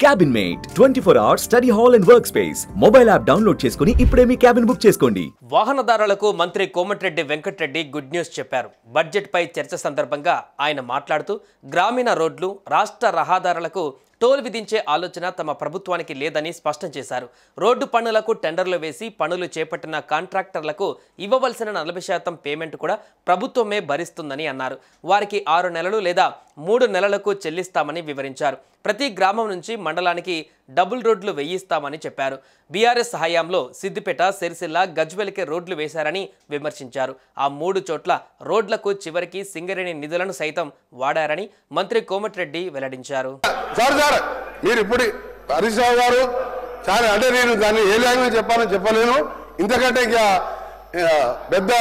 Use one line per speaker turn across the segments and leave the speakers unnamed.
Cabin Mate 24 hours study hall and work space mobile app download చేసుకుని ఇప్పుడే మీ cabin book చేసుకోండి.
వాహనదారులకు మంత్రి కోమటిరెడ్డి వెంకటరెడ్డి గుడ్ న్యూస్ చెప్పారు. బడ్జెట్ పై చర్చ సందర్భంగా ఆయన మాట్లాడుతూ గ్రామీణ రోడ్లు, రాష్ట్ర రహదారులకు టోల్ విధించే ఆలోచన తమ ప్రభుత్వానికి లేదని స్పష్టం చేశారు. రోడ్డు పన్నులకు టెండర్లు వేసి పనులు చేపట్టిన కాంట్రాక్టర్లకు ఇవ్వవలసిన 40% పేమెంట్ కూడా ప్రభుత్వమే భరిస్తుందని అన్నారు. వారికి 6 నెలలు లేదా 3 నెలలకు చెల్లిస్తామని వివరించారు. ప్రతి గ్రామం నుంచి మండలానికి డబుల్ రోడ్లు వేయిస్తామని చెప్పారు. బీఆర్ఎస్ హయాంలో సిద్దిపేట, సిరిసిల్ల, గజ్వెల్కి రోడ్లు వేశారని విమర్శించారు. ఆ 3 చోట్ల రోడ్లకు చివరికి సింగరేణి నిధులను సైతం వాడారని మంత్రి కోమటిరెడ్డి వెల్లడించారు.
మీరు ఇప్పుడు హరీష్ రావు గారు చాలా అంటే నేను దాన్ని ఏ లాంగ్వేజ్ చెప్పాలని చెప్పలేను. ఇంతకంటే ఇక పెద్ద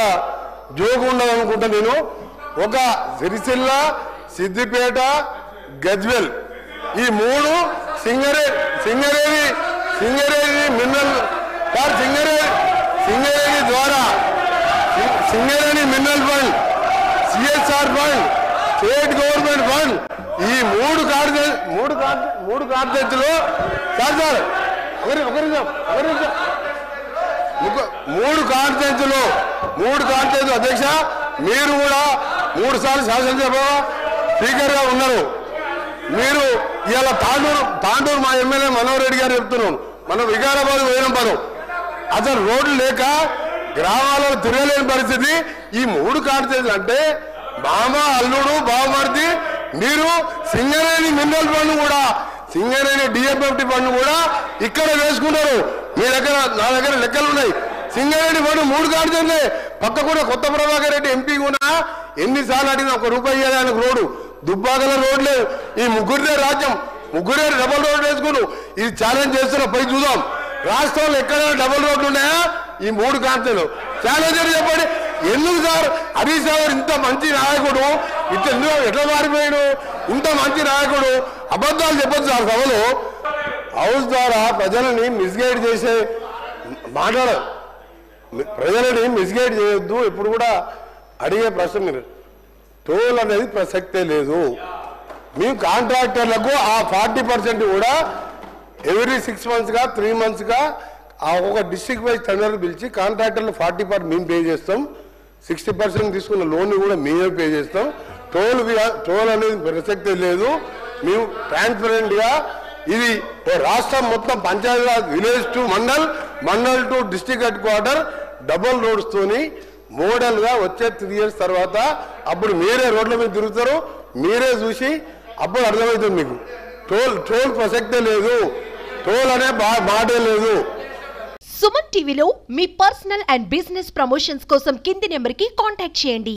జోగు ఉండదు అనుకుంటా. నేను ఒక సిరిసిల్ల, సిద్దిపేట, గజ్వెల్ ఈ 3 సింగరేణి మినరల్ సింగరేణి ద్వారా Singareni mineral fund, CSR fund, state government fund ఈ 3 కార్యదర్శులు మూడు కార్యదర్శులు అధ్యక్ష, మీరు కూడా 3 సార్లు శాసనసభ స్పీకర్గా ఉన్నారు. మీరు ఇలా తాండూరు మా ఎమ్మెల్యే మనోహర్ రెడ్డి గారు చెప్తున్నాను, మనం వికారాబాద్ పోయిన పదం అసలు రోడ్లు లేక గ్రామాలలో తిరగలేని పరిస్థితి. ఈ 3 కార్యదర్శులు అంటే మామ, అల్లుడు, బావమర్ది. మీరు సింగరేణి మినరల్ ఫండ్ కూడా, సింగరేణి డిఎఫ్ఎఫ్టి ఫండ్ కూడా ఇక్కడ వేసుకున్నారు. మీ దగ్గర, నా దగ్గర లెక్కలు ఉన్నాయి. సింగరేణి ఫండ్ 3 కార్యదర్శులే. పక్క కూడా కొత్త ప్రభాకర్ రెడ్డి ఎంపీ కూడా ఎన్నిసార్లు అడిగిన ₹1 ఇయ్యాలి ఆయనకు రోడ్డు. దుబ్బాకల రోడ్ లేదు. ఈ ముగ్గురిదే రాజ్యం, ముగ్గురే డబుల్ రోడ్ వేసుకున్నారు. ఇది ఛాలెంజ్ చేస్తున్నా, పోయి చూద్దాం రాష్ట్రంలో ఎక్కడైనా డబుల్ రోడ్లు ఉన్నాయా? ఈ 3 కార్యదర్శులు ఛాలెంజ్ చెప్పండి. ఎందుకు సార్ హరీష్ రావు ఇంత మంచి నాయకుడు ఎట్లా మారిపోయాడు? ఇంత మంచి నాయకుడు అబద్ధాలు చెప్పొచ్చు సార్ సభలో. హౌస్ ద్వారా ప్రజలని మిస్గైడ్ చేసే మాట్లాడదు. ప్రజలని మిస్గైడ్ చేయొద్దు. ఎప్పుడు కూడా అడిగే ప్రశ్న మీరు టోల్ అనేది ప్రసక్తే లేదు. మేము కాంట్రాక్టర్లకు ఆ 40% కూడా ఎవ్రీ 6 monthsగా 3 monthsగా ఒక డిస్ట్రిక్ట్ వైజ్ టెండర్లు పిలిచి కాంట్రాక్టర్లు 40% మేము పే చేస్తాం. 60% తీసుకున్న లోన్ కూడా మేమే పే చేస్తాం. టోల్ అనేది ప్రసక్తే లేదు. మేము ట్రాన్స్పరెంట్గా ఇది రాష్ట్రం మొత్తం Panchayati Raj, village to mandal to district headquarter double రోడ్స్తోని మోడల్గా వచ్చే 3 years తర్వాత అప్పుడు మీరే రోడ్ల మీద తిరుగుతారు. మీరే చూసి అప్పుడు అర్థమవుతుంది మీకు. టోల్ ప్రసక్తే లేదు, టోల్ అనే మాటే లేదు.
సుమన్ టీవీలో మీ పర్సనల్ అండ్ బిజినెస్ ప్రమోషన్స్ కోసం కింది నెంబర్కి కాంటాక్ట్ చేయండి.